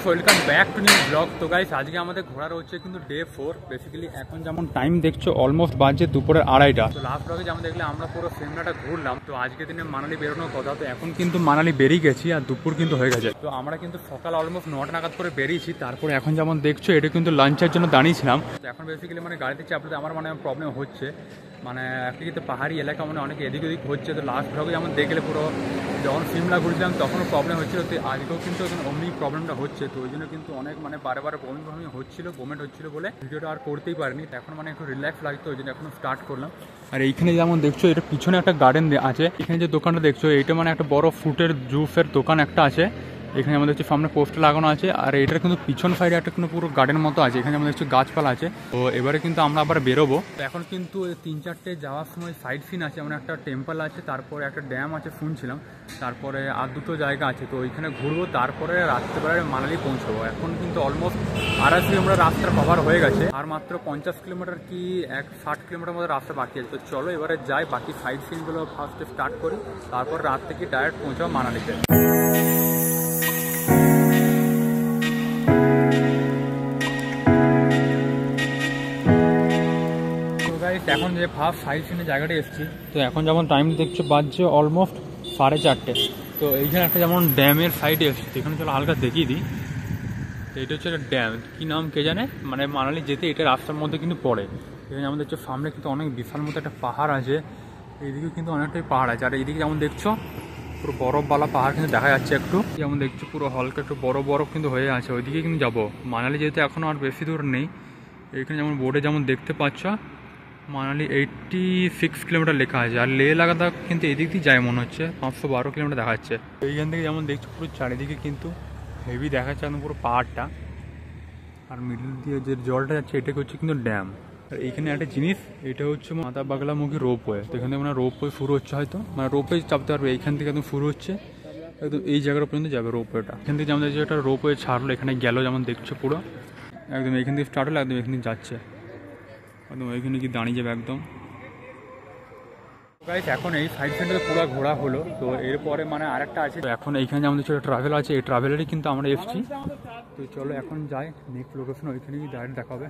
Welcome back to new blog. তো guys আজকে আমাদের ঘোরা রয়েছে কিন্তু ডে 4। বেসিক্যালি এখন যেমন টাইম দেখছো অলমোস্ট বাজে দুপুরের 2:30টা। তো লাস্ট ব্লগে যেমন দেখলে আমরা পুরো সিমলাটা ঘুরলাম। তো আজকে দিনে মানালি বেরোনোর কথা, তো এখন কিন্তু মানালি বেরিয়ে গেছি আর দুপুর কিন্তু হয়ে গেছে। তো আমরা কিন্তু সকাল অলমোস্ট 9টা নাগাদ করে বেরিয়েছি। তারপরে এখন যেমন দেখছো এটা কিন্তু লাঞ্চের জন্য দাঁড়িয়েছিলাম। তো এখন বেসিক্যালি মানে গাড়িতে চাপতে আমার মানে প্রবলেম হচ্ছে, মানে একটা কিন্তু পাহাড়ি এলাকা মানে অনেক এদিক ওদিক হচ্ছে। তো লাস্ট ব্লগে যেমন দেখলে পুরো যখন সিমলা ঘুরছিলাম তখনও প্রবলেম হচ্ছিলো, তো আজকেও কিন্তু অমনি প্রবলেমটা হচ্ছে। তো ওই জন্য কিন্তু অনেক মানে বারে বমি হচ্ছিলো, বমেন্ট হচ্ছিলো বলে ভিডিওটা আর করতেই পারিনি। এখন মানে একটু রিল্যাক্স লাগতো, ওই জন্য এখনো স্টার্ট করলাম। আর এইখানে যেমন দেখছো এটা পিছনে একটা গার্ডেন আছে। এখানে যে দোকানটা দেখছো এটা মানে একটা বড় ফ্রুটের জুসের দোকান একটা আছে। এখানে আমাদের হচ্ছে সামনে পোস্টার লাগানো আছে। আর এটার কিন্তু পিছন সাইডে একটা কিন্তু পুরো গার্ডেন মতো আছে। এখানে আমাদের হচ্ছে গাছপালা আছে। তো এবারে কিন্তু আমরা আবার বেরোবো। তো এখন কিন্তু 3-4টে যাওয়ার সময় সাইড সিন আছে, মানে একটা টেম্পল আছে, তারপরে একটা ড্যাম আছে শুনছিলাম, তারপরে আর দুটো জায়গা আছে। তো ওইখানে ঘুরবো, তারপরে রাত্রেবেলায় মানালি পৌঁছবো। এখন কিন্তু অলমোস্ট 2.5 কিলোমিটার রাস্তা কভার হয়ে গেছে, আর মাত্র 50 কিলোমিটার কি 60 কিলোমিটার মতো রাস্তা বাকি আছে। তো চলো এবারে যাই, বাকি সাইড সিনগুলো ফার্স্টে স্টার্ট করি, তারপর রাত থেকে ডাইরেক্ট পৌঁছাবো মানালিতে। এখন যে ফার্স্ট সাইড সিনের জায়গাটা এসেছি, তো এখন যেমন টাইম দেখছো বাজছে অলমোস্ট 4:30। তো এইখানে একটা যেমন ড্যামের সাইডে এসেছি, এখানে চলো হালকা দেখিয়ে দিই। তো এটা হচ্ছে একটা ড্যাম, কী নাম কে জানে, মানে মানালি যেতে এটা রাস্তার মধ্যে কিন্তু পড়ে। এখানে যেমন দেখছো সামনে কিন্তু অনেক বিশাল মতো একটা পাহাড় আছে, এইদিকে কিন্তু অনেকটাই পাহাড় আছে। আর এইদিকে যেমন দেখছো পুরো বরফবালা পাহাড় কিন্তু দেখা যাচ্ছে একটু, যেমন দেখছো পুরো হালকা একটু বরফ কিন্তু হয়ে আছে। ওইদিকে কিন্তু যাবো, মানালি যেতে এখনও আর বেশি দূর নেই। এখানে যেমন বোর্ডে যেমন দেখতে পাচ্ছ মানালি 86 কিলোমিটার লেখা আছে। আর লে লাদাখ কিন্তু এদিক দিয়ে যায় মনে হচ্ছে, 512 কিলোমিটার দেখাচ্ছে। এইখান থেকে যেমন দেখছো পুরো চারিদিকে কিন্তু হেভি দেখাচ্ছে একদম পুরো পাহাড়টা। আর মিডল দিয়ে যে জলটা যাচ্ছে এটাকে হচ্ছে কিন্তু ড্যাম। আর এইখানে একটা জিনিস, এটা হচ্ছে মাথা বাগলামুখী রোপওয়ে। তো এখান থেকে মানে রোপওয়ে শুরু হচ্ছে, হয়তো মানে রোপওয়ে চাপতে পারবে। এইখান থেকে একদম শুরু হচ্ছে, একদম এই জায়গাটা পর্যন্ত যাবে রোপওয়েটা। এখান থেকে যেমন দেখছো একটা রোপওয়ে ছাড়লো, এখানে গেল যেমন দেখছো পুরো একদম এখান থেকে স্টার্ট হলো, একদম এখান থেকে যাচ্ছে একদম ওইখানে কি দাঁড়িয়ে যাবে একদম। গাইস এখন এই সাইড সেন্টারে পুরো ঘোরা হলো। তো এরপরে মানে আরেকটা আছে, এখন এইখানে আমাদের ছোটো ট্রাভেল আছে, এই ট্রাভেলারই কিন্তু আমরা এসেছি। তো চলো এখন যাই নেক্সট লোকেশন, ওইখানে গিয়ে ডাইরেক্ট দেখা হবে।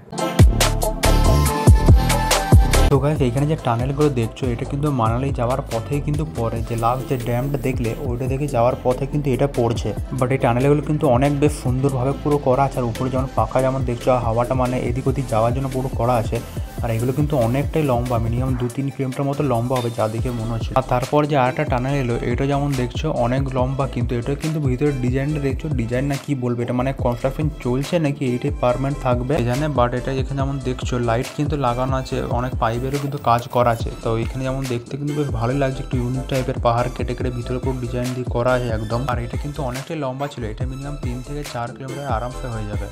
তো গাইস এইখানে যে টানেলগুলো দেখছো এটা কিন্তু মানালি যাওয়ার পথেই কিন্তু পড়ে, যে লাস্ট যে ড্যামটা দেখলে ওইটা দেখে যাওয়ার পথে কিন্তু এটা পড়ছে। বাট এই টানেলগুলো কিন্তু অনেক বেশ সুন্দরভাবে পুরো করা আছে। আর উপরে যেমন পাখা যেমন দেখছো, হাওয়াটা মানে এদিক ওদিক যাওয়ার জন্য পুরো করা আছে। আর এগুলো কিন্তু অনেকটাই লম্বা, মিনিমাম 2-3 কিলোমিটার মতো লম্বা হবে যা দেখে মনে হচ্ছে। আর তারপর যে আরেকটা টানেল এলো, এটা যেমন দেখছো অনেক লম্বা, কিন্তু এটা কিন্তু ভিতরে ডিজাইনটা দেখছো, ডিজাইন না কি বলবে, এটা মানে কনস্ট্রাকশন চলছে নাকি এইটাই পারমানেন্ট থাকবে জানে। বাট এটা এখানে যেমন দেখছো লাইট কিন্তু লাগানো আছে, অনেক পাইপেরও কিন্তু কাজ করা আছে। তো এখানে যেমন দেখতে কিন্তু বেশ ভালোই লাগছে, একটু ইউনিক টাইপের পাহাড় কেটে কেটে ভিতরে পুরো ডিজাইন দিয়ে করা আছে একদম। আর এটা কিন্তু অনেকটাই লম্বা ছিল, এটা মিনিমাম 3 থেকে 4 কিলোমিটার আরামসে হয়ে যাবে।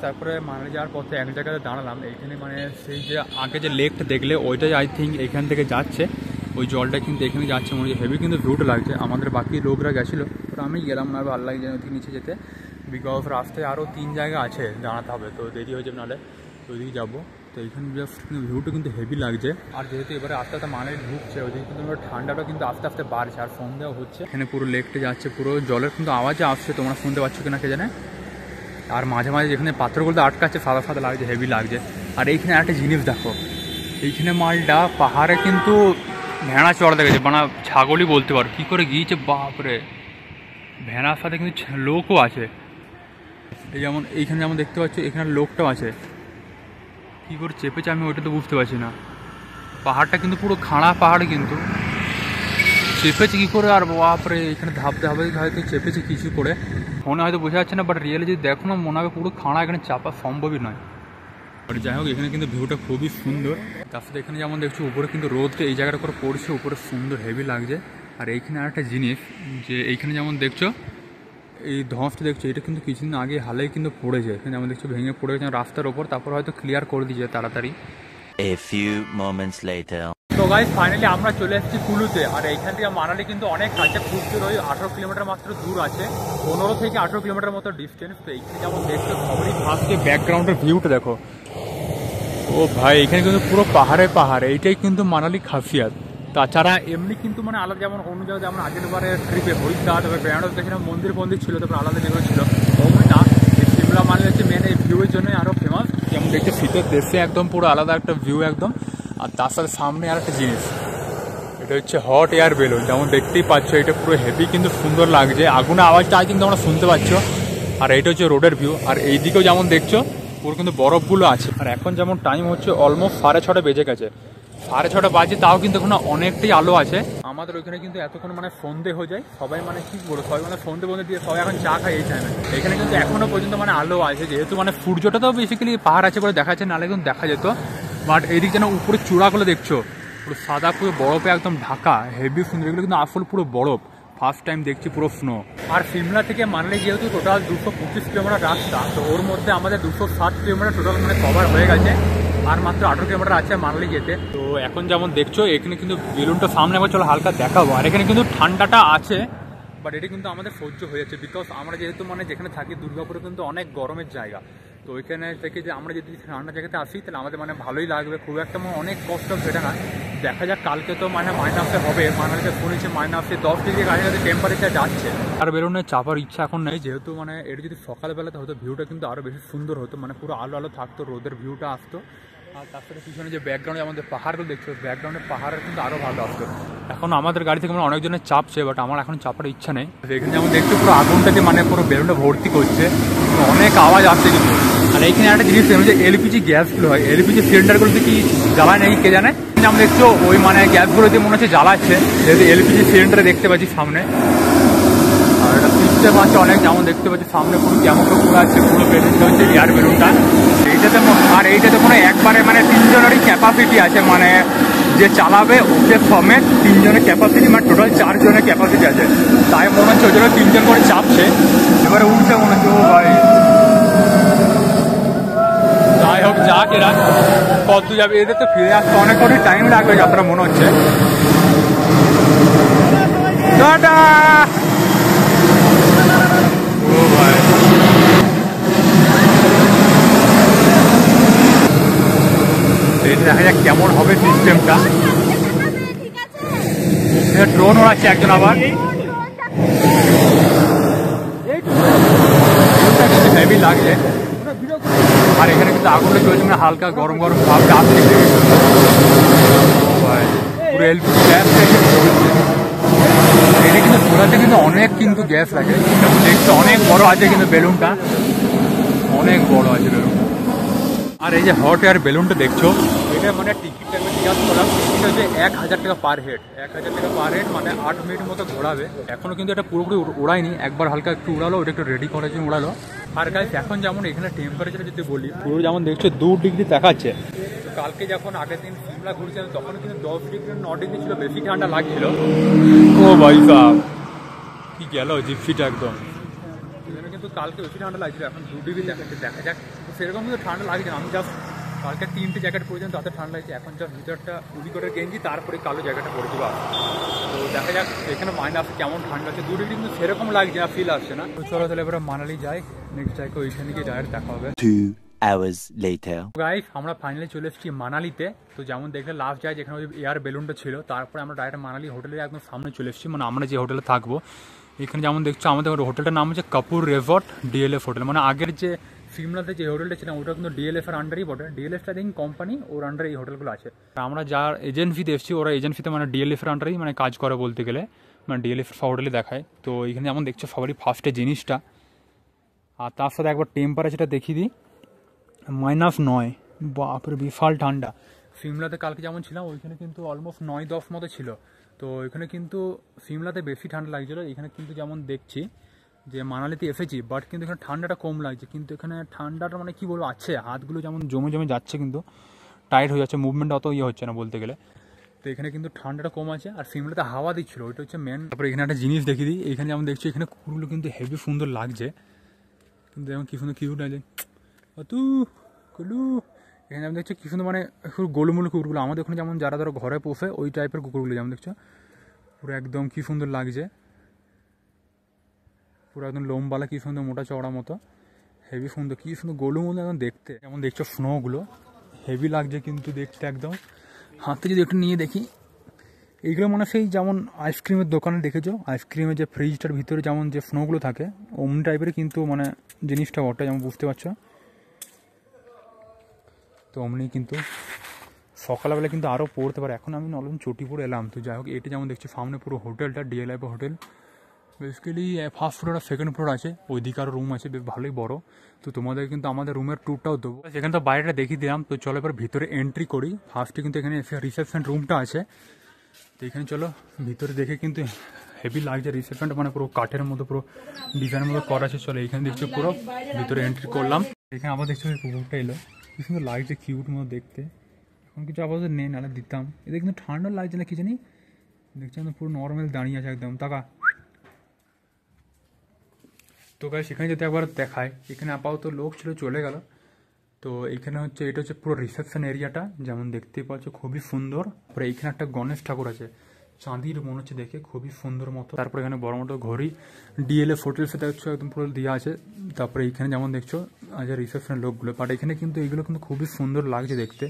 তারপরে মানালি যাওয়ার পথে এক জায়গায় দাঁড়ালাম, এইখানে মানে সেই যে আগে যে লেকটা দেখলে ওইটাই আই থিঙ্ক এখান থেকে যাচ্ছে, ওই জলটা কিন্তু এখানে যাচ্ছে মনে হচ্ছে। হেভি কিন্তু ভিউটা লাগছে। আমাদের বাকি লোকরা গেছিলো, তো আমি গেলাম না, ভালো লাগে যেন নিচে যেতে, বিকজ রাস্তায় আরও 3 জায়গা আছে দাঁড়াতে হবে, তো দেরি হয়ে যাবে নাহলে। তো ওইদিকে যাবো। তো এইখানে জাস্ট ভিউটা কিন্তু হেভি লাগছে। আর যেহেতু এবারে আস্তে আস্তে মানালি ঢুকছে, ওইদিকে কিন্তু ঠান্ডাটা কিন্তু আস্তে আস্তে বাড়ছে, আর সন্ধ্যাও হচ্ছে। এখানে পুরো লেকটা যাচ্ছে, পুরো জলের কিন্তু আওয়াজে আসছে, তোমরা শুনতে পাচ্ছ কিনা কে জানে। আর মাঝে মাঝে যেখানে পাথরগুলো আটকাচ্ছে সাদা সাদা লাগছে, হেভি লাগছে। আর এইখানে একটা জিনিস দেখো, এইখানে মালটা পাহাড়ে কিন্তু ভেড়া চড়া দেখেছে, মানে ছাগলই বলতে পারো, কী করে গিয়েছে বাপরে। ভেড়ার সাথে কিন্তু লোকও আছে, এই যেমন এইখানে যেমন দেখতে পাচ্ছ এখানে লোকটাও আছে। কী করে চেপেছে আমি ওইটা তো বুঝতে পারছি না। পাহাড়টা কিন্তু পুরো খাড়া পাহাড়, কিন্তু চেপেছে কী করে, আর বাপরে এখানে ধাপতে হবে হয়তো চেপেছে কিছু করে, ফোনে হয়তো বোঝা যাচ্ছে না, বাট রিয়েলি যদি দেখো না মনে হবে পুরো খাড়া, এখানে চাপা সম্ভবই নয়। বাট যাই হোক এখানে কিন্তু ভিউটা খুবই সুন্দর। তার সাথে এখানে যেমন দেখছো উপরে কিন্তু রোদটা এই জায়গাটা করে পড়ছে, উপরে সুন্দর হেভি লাগছে। আর এইখানে আরেকটা জিনিস, যে এইখানে যেমন দেখছো এই ধসটা দেখছো, এটা কিন্তু কিছুদিন আগে হালেই কিন্তু পড়েছে, এখানে যেমন দেখছো ভেঙে পড়ে গেছে রাস্তার ওপর, তারপর হয়তো ক্লিয়ার করে দিয়েছে তাড়াতাড়ি। A few moments later. তো গাইস ফাইনালি আমরা চলে এসেছি কুলুতে। আর এইখান থেকে মানালি কিন্তু অনেক কাছে, খুব দূর, ওই 18 কিলোমিটার মাত্র দূর আছে, 15 থেকে 18 কিলোমিটার মতো ডিস্টেন্স। তো এইখানে যেমন দেখছো সবারই ফার্স্টে ব্যাকগ্রাউন্ডের ভিউটা দেখো, ও ভাই এখানে কিন্তু পুরো পাহাড়ে পাহাড়, এইটাই কিন্তু মানালি খাসিয়াত। তাছাড়া এমনি কিন্তু মানে আলাদা, যেমন অন্য জায়গায় যেমন আগের বারে ট্রিপে হরিদ্বার, তারপরে বেনারস গেছিলাম, মন্দির ছিল, তারপরে আলাদা যেগুলো ছিল, ওমনি না। এই সিমলা মানে হচ্ছে মেন এই ভিউয়ের জন্য আরও ফেমাস। যেমন দেখছে শীতের দেশে একদম পুরো আলাদা একটা ভিউ একদম। আর তার সাথে সামনে আর একটা জিনিস, এটা হচ্ছে হট এয়ার বেলুন। যেমন দেখতেই পাচ্ছ, এটা পুরো হেভি কিন্তু সুন্দর লাগছে, আগুনের আওয়াজটা কিন্তু তোমরা শুনতে পাচ্ছ। আর এইটা হচ্ছে রোডের ভিউ। আর এইদিকেও যেমন দেখছো পুরো কিন্তু বরফগুলো আছে। আর এখন যেমন টাইম হচ্ছে অলমোস্ট 6:30 বেজে গেছে, 6:30 বাজে, তাও কিন্তু এখন অনেকটাই আলো আছে। আমাদের ওইখানে কিন্তু এতক্ষণ মানে সন্ধে হয়ে যায়, সবাই মানে কি বলবো, সবাই মানে সন্ধে বন্ধে দিয়ে সবাই এখন চা খায় এই টাইমে। এখানে কিন্তু এখনো পর্যন্ত মানে আলো আছে, যেহেতু মানে সূর্যটা তো বেসিক্যালি পাহাড় আছে বলে দেখা যাচ্ছে, নাহলে কিন্তু দেখা যেত। বাট এইদিক যেন উপরে চূড়াগুলো দেখছো পুরো সাদা, পুরো বরফে একদম ঢাকা, হেভি সুন্দর। এগুলো কিন্তু আসল পুরো বরফ, ফার্স্ট টাইম দেখছি পুরো স্নো। আর সিমলা থেকে মানালি যেহেতু টোটাল 225 কিলোমিটার রাস্তা, তো ওর মধ্যে আমাদের 260 কিলোমিটার টোটাল মানে কভার হয়ে গেছে। আর মাত্র 18 কিলোমিটার আছে মানালি যেতে। তো এখন যেমন দেখছো এখানে কিন্তু বেলুনটা সামনে আবার চলো হালকা দেখাবো। আর এখানে কিন্তু ঠান্ডাটা আছে, বাট এটা কিন্তু আমাদের সহ্য হয়ে যাচ্ছে, বিকজ আমরা যেহেতু মানে যেখানে থাকি দুর্গাপুরে কিন্তু অনেক গরমের জায়গা। তো ওইখানে থেকে যে আমরা যদি ঠান্ডা জায়গাতে আসি, তাহলে আমাদের মানে ভালোই লাগবে, খুব একটা মানে অনেক কষ্ট সেটা না। দেখা যাক, কালকে তো মানে মাইনাসে হবে, মানালিতে শুনেছি মাইনাসে 10 ডিগ্রি কাছাকাছি টেম্পারেচার যাচ্ছে। আর বেরোনোর চাপার ইচ্ছা এখন নেই, যেহেতু মানে এটা যদি সকালবেলাতে হতো ভিউটা কিন্তু আরও বেশি সুন্দর হতো, মানে পুরো আলো আলো থাকতো, রোদের ভিউটা আসতো। আর তার সাথে পিছনে যে ব্যাকগ্রাউন্ডে আমাদের পাহাড়গুলো দেখছো, ব্যাকগ্রাউন্ডের পাহাড়ের কিন্তু আরও ভালো আসতো। এখন আমাদের গাড়ি থেকে মানে অনেকজনের চাপছে, বাট আমার এখন চাপার ইচ্ছা নেই। এখানে যেমন দেখছো পুরো আগুনটাকে মানে পুরো বেলুনটা ভর্তি করছে, অনেক আওয়াজ আসছে কিন্তু। আর এইখানে একটা জিনিস যে এলপিজি গ্যাসগুলো হয়, এলপিজি সিলিন্ডারগুলোতে কি জ্বালায় নাকি কে জানে। যেমন দেখছো ওই মানে গ্যাসগুলো যে মনে হচ্ছে জ্বালাচ্ছে, যেহেতু এলপিজি সিলিন্ডারে দেখতে পাচ্ছি সামনে। আর এটা সিস্টেম আছে অনেক, যেমন দেখতে পাচ্ছি সামনে পুরো কেমন পুরো আছে, পুরো বেলুনটা হচ্ছে এয়ার বেলুনটা এইটাতে। আর এইটাতে কোনো একবারে মানে 3 জনেরই ক্যাপাসিটি আছে, মানে যে চালাবে ওকে সমেত 3 জনের ক্যাপাসিটি, মানে টোটাল 4 জনের ক্যাপাসিটি আছে। তাই মনে হচ্ছে ওই জন্য 3 জন করে চাপছে, এবারে উঠছে মনে হচ্ছে। ও ভাই, যাই হোক যাক, এরা কত যাবে, এদের তো ফিরে আসতে অনেক কটি টাইম লাগবে যাত্রা মনে হচ্ছে। টাটা। ও ভাই, এটা দেখা যাক কেমন হবে সিস্টেমটা। ড্রোন ওড়াচ্ছে একজন আবার, হেভি লাগছে। আর এখানে কিন্তু আগুনটা চলছে, মানে হালকা গরম গরম ভাবটা আসছে। পুরো এলপিজি গ্যাস এটা কিন্তু চুলাতে কিন্তু অনেক কিন্তু গ্যাস লাগে, দেখতে অনেক বড় আছে কিন্তু বেলুনটা, অনেক বড় আছে বেলুনটা। আর এই যে হট এয়ার বেলুনটা দেখছো, এটা মানে টিকিটটা আমি জিজ্ঞাসা করলাম, টিকিট হচ্ছে 1000 টাকা পার হেড, 1000 টাকা পার হেড, মানে 8 মিনিটের মতো ঘোরাবে। এখনও কিন্তু এটা পুরোপুরি ওড়ায়নি, একবার হালকা একটু উড়ালো, ওটা একটু রেডি করার জন্য উড়ালো। আর গাইস এখন যেমন এখানে টেম্পারেচার যদি বলি, পুরো যেমন দেখছো 2 ডিগ্রি দেখাচ্ছে। তো কালকে যখন আগের দিন সিমলা ঘুরছিলাম তখন কিন্তু 10 ডিগ্রি 9 ডিগ্রি ছিল, বেশি ঠান্ডা লাগছিল। ও ভাই সাহেব, কি গেল জিপসিটা একদম। এখানে কিন্তু কালকে বেশি ঠান্ডা লাগছিল, এখন 2 ডিগ্রি দেখাচ্ছে। দেখা যাক, সেরকম কিন্তু ঠান্ডা লাগছে না। আমি জাস্ট কালকে 3টে জ্যাকেট পরেছিলাম, তাতে ঠান্ডা লাগছে। এখন জাস্ট ভিতরটা উড়ি করে গেঞ্জি, তারপরে কালো জ্যাকেটটা পরে দিবা। তো দেখা যাক এখানে মাইনাস কেমন ঠান্ডা আছে। 2 ডিগ্রি কিন্তু সেরকম লাগছে না, ফিল আসছে না। তো চলো তাহলে এবার মানালি যাই, নেক্সট জায়গায় ওইখানে গিয়ে ডাইরেক্ট দেখা হবে। 2 hours later. গাইস আমরা ফাইনালি চলে এসেছি মানালিতে। তো যেমন দেখলে লাস্ট যায় যেখানে ওই এয়ার বেলুনটা ছিল, তারপরে আমরা ডাইরেক্ট মানালি হোটেলের একদম সামনে চলে এসেছি, মানে আমরা যে হোটেলে থাকবো। এখানে যেমন দেখছো আমাদের হোটেলটার নাম হচ্ছে কাপুর রেজর্ট ডিএলএফ হোটেল। মানে আগের যে সিমলাতে যে হোটেলটা ছিল ওটা কিন্তু ডিএলএফ এর আন্ডারই বটে। ডিএলএফটা দিন কোম্পানি, ওর আন্ডারে এই হোটেলগুলো আছে। আমরা যার এজেন্সিতে এসেছি, ওরা এজেন্সিতে মানে ডিএলএফ এর আন্ডারই মানে কাজ করে বলতে গেলে, মানে ডিএলএফ সব হোটেলে দেখায়। তো এখানে যেমন দেখছো সবারই ফার্স্টে জিনিসটা। আর তার সাথে একবার টেম্পারেচারটা দেখিয়ে দিই, -9। বাপরে বিশাল ঠান্ডা। সিমলাতে কালকে যেমন ছিলাম ওইখানে কিন্তু অলমোস্ট 9-10 মতো ছিল। তো এখানে কিন্তু সিমলাতে বেশি ঠান্ডা লাগছিলো। এখানে কিন্তু যেমন দেখছি যে মানালিতে এসেছি, বাট কিন্তু এখানে ঠান্ডাটা কম লাগছে। কিন্তু এখানে ঠান্ডাটা মানে কী বলবো আছে, হাতগুলো যেমন জমে জমে যাচ্ছে, কিন্তু টাইট হয়ে যাচ্ছে, মুভমেন্ট অত হচ্ছে না বলতে গেলে। তো এখানে কিন্তু ঠান্ডাটা কম আছে। আর সিমলাতে হাওয়া দিচ্ছিলো, ওইটা হচ্ছে মেন। তারপরে এখানে একটা জিনিস দেখিয়ে দিই, এখানে যেমন দেখছি এখানে কুকুরগুলো কিন্তু হেভি সুন্দর লাগছে, কিন্তু যেমন কী সুন্দর কিউট লাগছে। তু কুলু এখানে যেমন দেখছো কী সুন্দর, মানে গোলুমুলু কুকুরগুলো আমাদের ওখানে যেমন যারা ধরো ঘরে পোষে ওই টাইপের কুকুরগুলো যেমন দেখছো, পুরো একদম কী সুন্দর লাগছে, পুরো একদম লোমবালা কী সুন্দর মোটা চওড়া মতো, হেভি সুন্দর, কী সুন্দর গোলুমুলু একদম দেখতে। যেমন দেখছো স্নোগুলো হেভি লাগছে কিন্তু দেখতে একদম। হাতে যদি একটু নিয়ে দেখি, এইগুলো মানে সেই যেমন আইসক্রিমের দোকানে দেখেছো, আইসক্রিমের যে ফ্রিজটার ভিতরে যেমন যে স্নোগুলো থাকে অমনি টাইপের কিন্তু মানে জিনিসটা ওটা, যেমন বুঝতে পারছো। তো অমনি কিন্তু সকালবেলা কিন্তু আরও পড়তে পারে। এখন আমি নলম চটি পরে এলাম। তো যাই হোক, এটা যেমন দেখছি সামনে পুরো হোটেলটা, ডিএলআইপ হোটেল। বেসিক্যালি ফার্স্ট ফ্লোর আর সেকেন্ড ফ্লোর আছে, ওইদিকে আরও রুম আছে, বেশ ভালোই বড়। তো তোমাদের কিন্তু আমাদের রুমের ট্যুরটাও দেবো। সেখানে তো বাইরেটা দেখিয়ে দিলাম। তো চলো এবার ভিতরে এন্ট্রি করি। ফার্স্টে কিন্তু এখানে রিসেপশন রুমটা আছে। তো এখানে চলো ভিতরে দেখে কিন্তু হেভি লাগছে রিসেপশনটা, মানে পুরো কাঠের মতো পুরো ডিজাইনের মতো করা আছে। চলো এখানে দেখছো পুরো ভিতরে এন্ট্রি করলাম। এখানে আবার দেখছো কুকুরটা এলো, কি সুন্দর লাগছে, কিউট মতো দেখতে। এখন কিছু আপাতত নেই, নাহলে দিতাম। এদের কিন্তু ঠান্ডা লাগছে না কি জানি, দেখছি আমি পুরো নর্মাল দাঁড়িয়ে আছে একদম। টাকা তো গাইস সেখানে যদি একবার দেখায়, এখানে আপাতত লোক ছিল, চলে গেল। তো এখানে হচ্ছে এটা হচ্ছে পুরো রিসেপশন এরিয়াটা, যেমন দেখতেই পাচ্ছ খুবই সুন্দর। তারপরে এখানে একটা গণেশ ঠাকুর আছে, চাঁদির মনে হচ্ছে দেখে, খুবই সুন্দর মতো। তারপরে এখানে বড় মতো ঘড়ি, ডিএলএফ হোটেল সেটা হচ্ছে একদম পুরো দেওয়া আছে। তারপরে এখানে যেমন দেখছো আছে রিসেপশনের লোকগুলো, বাট এখানে কিন্তু এগুলো কিন্তু খুবই সুন্দর লাগছে দেখতে।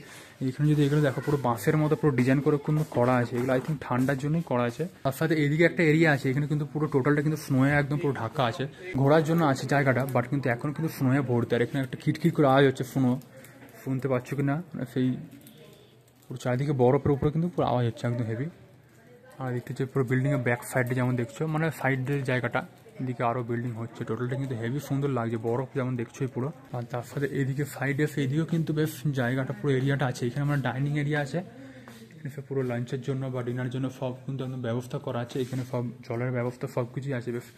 এখানে যদি এগুলো দেখো পুরো বাঁশের মতো পুরো ডিজাইন করে কিন্তু করা আছে, এগুলো আই থিঙ্ক ঠান্ডার জন্যই করা আছে। তার সাথে এদিকে একটা এরিয়া আছে, এখানে কিন্তু পুরো টোটালটা কিন্তু স্নোয়ে একদম পুরো ঢাকা আছে। ঘোরার জন্য আছে জায়গাটা, বাট কিন্তু এখন কিন্তু স্নোয়ে ভর্তি। আর এখানে একটা খিটখিট করে আওয়াজ হচ্ছে, শুনতে পাচ্ছ কি না, মানে সেই পুরো চারিদিকে বরফের উপরে কিন্তু পুরো আওয়াজ হচ্ছে একদম হেভি। আর দেখতে হচ্ছে পুরো বিল্ডিংয়ের ব্যাক সাইডে যেমন দেখছো, মানে সাইডের জায়গাটা, এদিকে আরও বিল্ডিং হচ্ছে। টোটালটা কিন্তু হেভি সুন্দর লাগছে, বরফ যেমন দেখছোই পুরো। আর তার সাথে এদিকে সাইডে এসে এদিকেও কিন্তু বেশ জায়গাটা পুরো এরিয়াটা আছে। এখানে আমার ডাইনিং এরিয়া আছে, এখানে সব পুরো লাঞ্চের জন্য বা ডিনার জন্য সব কিন্তু একদম ব্যবস্থা করা আছে। এখানে সব জলের ব্যবস্থা সব কিছুই আছে। বেশ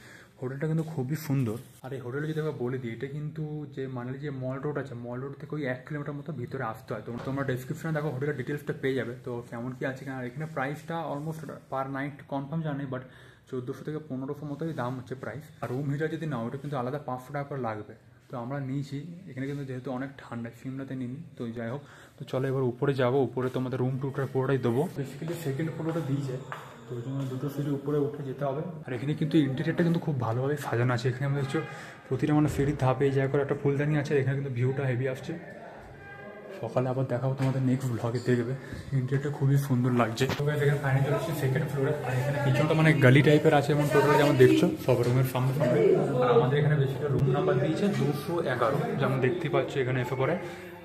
হোটেলটা কিন্তু খুবই সুন্দর। আর এই হোটেলে যদি আমরা বলে দিই, এটা কিন্তু যে মানালি যে মল রোড আছে, মল রোড থেকে ওই 1 কিলোমিটার মতো ভিতরে আসতে হয়। তোমরা ডেসক্রিপশনে দেখো হোটেলের ডিটেলসটা পেয়ে যাবে। তো কেমন কি আছে, আর এখানে প্রাইসটা অলমোস্ট পার নাইট কনফার্ম জানি, বাট 1400 থেকে 1500 মতোই দাম হচ্ছে প্রাইস। আর রুম হিটার যদি নাও, ওটা কিন্তু আলাদা 500 টাকা করে লাগবে। তো আমরা নিয়েছি এখানে, কিন্তু যেহেতু অনেক ঠান্ডা, সিমলাতে নিইনি। তো যাই হোক, তো চলো এবার উপরে যাবো। উপরে তোমাদের রুম টুরটা পুরোটাই দেবো। বেসিক্যালি সেকেন্ড ফ্লোরটা দিয়েছে, তো ওই জন্য দুটো সিঁড়ি উপরে উঠে যেতে হবে। আর এখানে কিন্তু ইন্টেরিয়রটা কিন্তু খুব ভালোভাবে সাজানো আছে। এখানে আমরা দেখছো প্রতিটা মানে সিঁড়ির ধাপে এই জায়গায় করে একটা ফুলদানি আছে। এখানে কিন্তু ভিউটা হেভি আসছে। সকালে আবার দেখাবো তোমাদের, নেক্সট ব্লগে দেখবে। ইন্টেরিয়রটা খুবই সুন্দর লাগছে। তো গাইস এখানে ফাইনালি চলে এসেছি সেকেন্ড ফ্লোরে। আর এখানে পিছনটা মানে গালি টাইপের আছে, এবং টোটালি যেমন দেখছো সব রুমের সামনে সামনে। আর আমাদের এখানে বেশিটা রুম নাম্বার দিয়েছে 211, যেমন দেখতেই পাচ্ছ এখানে এসে পরে।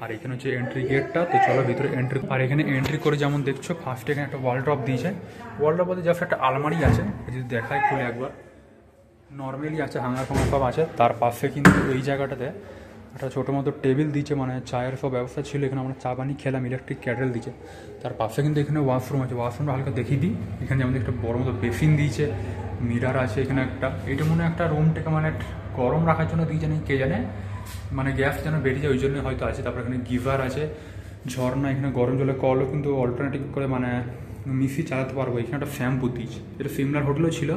আর এখানে হচ্ছে এন্ট্রি গেটটা। তো চলো ভিতরে এন্ট্রি। আর এখানে এন্ট্রি করে যেমন দেখছো ফার্স্টে এখানে একটা ওয়াল ড্রপ দিয়েছে। ওয়াল ড্রপ বলতে জাস্ট একটা আলমারি আছে, যদি দেখায় খুলে একবার, নর্মালি আছে, হাঙ্গার ফাঙ্গার সব আছে। তার পাশে কিন্তু এই জায়গাটাতে একটা ছোটো মতো টেবিল দিচ্ছে, মানে চায়ের সব ব্যবস্থা ছিল। এখানে আমরা চা পানি খেলাম, ইলেকট্রিক ক্যাটেল দিচ্ছে। তার পাশে কিন্তু এখানে ওয়াশরুম আছে, ওয়াশরুমটা হালকা দেখিয়ে দিই। এখানে যেমন একটা বড় মতো বেসিন দিয়েছে, মিরার আছে এখানে একটা। এটা মনে একটা রুমটাকে মানে গরম রাখার জন্য দিয়েছে, নাকি কে জানে, মানে গ্যাস যেন বেরিয়ে যায় ওই জন্য হয়তো আছে। তারপর এখানে গিভার আছে, ঝর্ণা, এখানে গরম জলের কলও কিন্তু অল্টারনেটিভ করে মানে মিশিয়ে চালাতে পারবো। এখানে একটা শ্যাম্পু দিয়েছে, এটা সিমলার হোটেলও ছিল,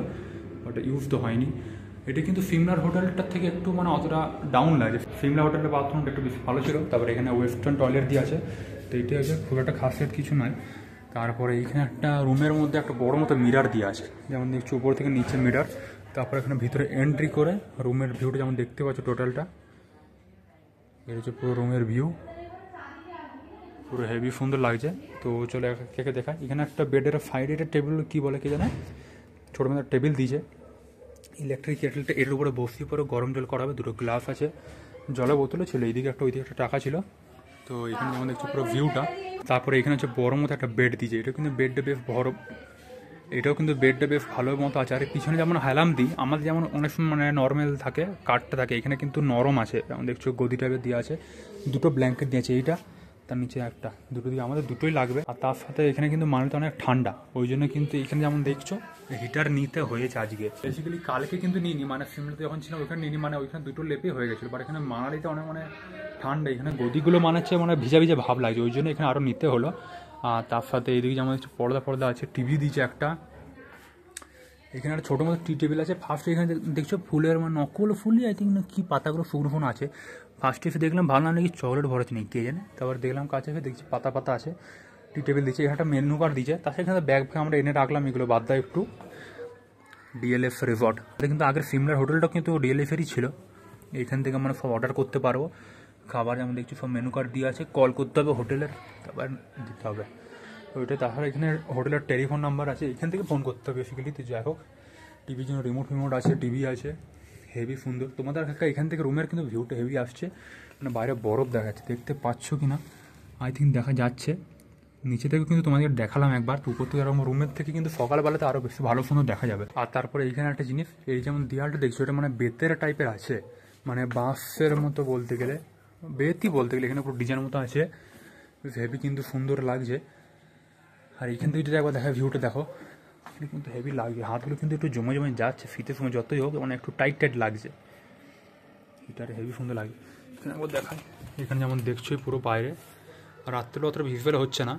বাট ইউজ তো হয়নি। এটা কিন্তু সিমলার হোটেলটার থেকে একটু মানে অতটা ডাউন লাগে। সিমলা হোটেলের বাথরুমটা একটু বেশি ভালো ছিল। তারপরে এখানে ওয়েস্টার্ন টয়লেট দিয়ে আছে। তো এইটা হচ্ছে খুব একটা খাসিয়ত কিছু নয়। তারপরে এখানে একটা রুমের মধ্যে একটা বড় মতো মিরার দিয়ে আছে, যেমন দেখছি উপর থেকে নিচে মিরার। তারপরে এখানে ভিতরে এন্ট্রি করে রুমের ভিউটা যেমন দেখতে পাচ্ছ টোটালটা, এটা হচ্ছে পুরো রুমের ভিউ, পুরো হেভি সুন্দর লাগছে। তো চলে কে দেখায়। এখানে একটা বেডের সাইডে টেবিল কি বলে কে জানে, ছোটো মতো টেবিল দিয়েছে। ইলেকট্রিক কেটেলটা এর উপরে বসিয়ে পরে গরম জল করা হবে। দুটো গ্লাস আছে, জলের বোতলও ছিল, এইদিকে একটা ওইদিকে একটা টাকা ছিল। তো এখানে যেমন দেখছি পুরো ভিউটা। তারপরে এখানে হচ্ছে বড় মতো একটা বেড দিয়েছে, এটা কিন্তু বেডটা বেশ বড়, এটাও কিন্তু বেডটা বেশ ভালো মতো আছে। আর পিছনে যেমন হেলাম দিই, আমাদের যেমন অনেক সময় মানে নর্মাল থাকে, কাঠটা থাকে, এখানে কিন্তু নরম আছে। যেমন দেখছো গদি টাইপের দেওয়া আছে, দুটো ব্ল্যাঙ্কেট দিয়েছে, এইটা তার নিচে একটা, দুটো দিয়ে আমাদের দুটোই লাগবে। আর তার সাথে এখানে কিন্তু মানালিতে অনেক ঠান্ডা, ওই জন্য কিন্তু এখানে যেমন দেখছো হিটার নিতে হয়েছে আজকে। বেসিক্যালি কালকে কিন্তু নিইনি, মানে সিমলাতে যখন ছিলাম ওইখানে নিইনি, মানে ওইখানে দুটো লেপে হয়ে গেছিলো। বাট এখানে মানালিতে অনেক মানে ঠান্ডা, এখানে গদিগুলো মানে হচ্ছে মানে ভিজা ভিজা ভাব লাগছে, ওই জন্য এখানে আরও নিতে হলো। আর তার সাথে এইদিকে যেমন হচ্ছে পর্দা আছে, টিভি দিয়েছে একটা। এখানে একটা ছোটো মতো টি টেবিল আছে। ফার্স্টে এখানে দেখছো ফুলের মানে নকল ফুলই আই থিঙ্ক, না কি পাতাগুলো শুকনো আছে। ফার্স্টে এসে দেখলাম ভালো নাকি চকলেট ভরেছে নেই কে জানে। তারপর দেখলাম কাছে এসে দেখছি পাতা আছে, টি টেবিল দিচ্ছে, এখানে একটা মেনু কার্ড দিচ্ছে। তার সাথে ব্যাগ আমরা এনে রাখলাম, এগুলো বাদ দেয় একটু। ডিএলএফ রিসর্ট, এটা কিন্তু আগের সিমলার হোটেলটা কিন্তু ডিএলএফেরই ছিল। এইখান থেকে আমরা সব অর্ডার করতে পারবো খাবার, যেমন দেখছি সব মেনু কার্ড দিয়ে আছে। কল করতে হবে হোটেলের, তারপর দিতে হবে। ওইটা তাছাড়া এখানে হোটেলের টেলিফোন নাম্বার আছে, এখান থেকে ফোন করতে হবে বেসিক্যালি। তো যাই হোক, টিভির জন্য রিমোট আছে, টিভি আছে, হেভি সুন্দর। তোমাদের এখান থেকে রুমের কিন্তু ভিউটা হেভি আসছে, মানে বাইরে বরফ দেখাচ্ছে, দেখতে পাচ্ছ কি না আই থিঙ্ক দেখা যাচ্ছে। নিচে থেকে কিন্তু তোমাদের দেখালাম একবার, উপর থেকে এরকম রুমের থেকে কিন্তু সকালবেলাতে আরও বেশি ভালো সুন্দর দেখা যাবে। আর তারপরে এইখানে একটা জিনিস, এই যেমন দেয়ালটা দেখছো এটা মানে বেতের টাইপের আছে, মানে বাঁশের মতো বলতে গেলে, বেতই বলতে গেলে, এখানে পুরো ডিজাইন মতো আছে, হেভি কিন্তু সুন্দর লাগছে। আর এইখান থেকে যদি একবার দেখা ভিউটা দেখো, কিন্তু হেভি লাগছে, হাতগুলো কিন্তু একটু জমে যাচ্ছে, শীতের সময় যতই হোক মানে একটু টাইট লাগছে, এটা হেভি সুন্দর লাগে। এখানে একবার দেখায়, এখানে যেমন দেখছোই পুরো বাইরে, আর রাত্রেও অতটা ভিজুয়াল হচ্ছে না,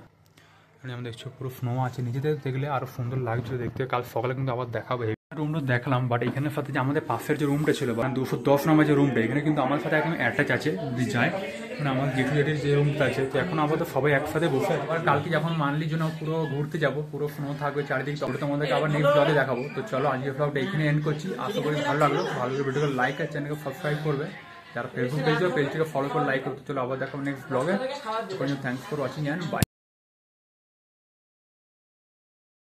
এখানে যেমন দেখছো পুরো স্নো আছে, নিচেতে দেখলে আরও সুন্দর লাগছে দেখতে। কাল সকালে কিন্তু আবার দেখাবো। রুমটা দেখলাম, বাট এখানের সাথে যে আমাদের পাশের যে রুমটা ছিল, 210 নম্বর যে রুমটা, এখানে কিন্তু আমার সাথে একদম অ্যাটাচ আছে যদি যায়, মানে আমার জেঠু জেঠির যে রুমটা আছে। তো এখন আপাতত সবাই একসাথে বসে আছে। আবার কালকে যখন মানলির জন্য পুরো ঘুরতে যাবো, পুরো স্নো থাকবে চারিদিকে, তবে তোমাদেরকে আবার নেক্সট ব্লগে দেখাবো। তো চলো আজকের ব্লগটা এখানে এন্ড করছি, আশা করি ভালো লাগলো। ভালো লাগলে ভিডিওকে লাইক আর চ্যানেলকে সাবস্ক্রাইব করবে, যারা ফেসবুক পেজটিকে ফলো করে লাইক করতে। চলো আবার দেখাবো নেক্সট ব্লগে। Thanks for watching and by.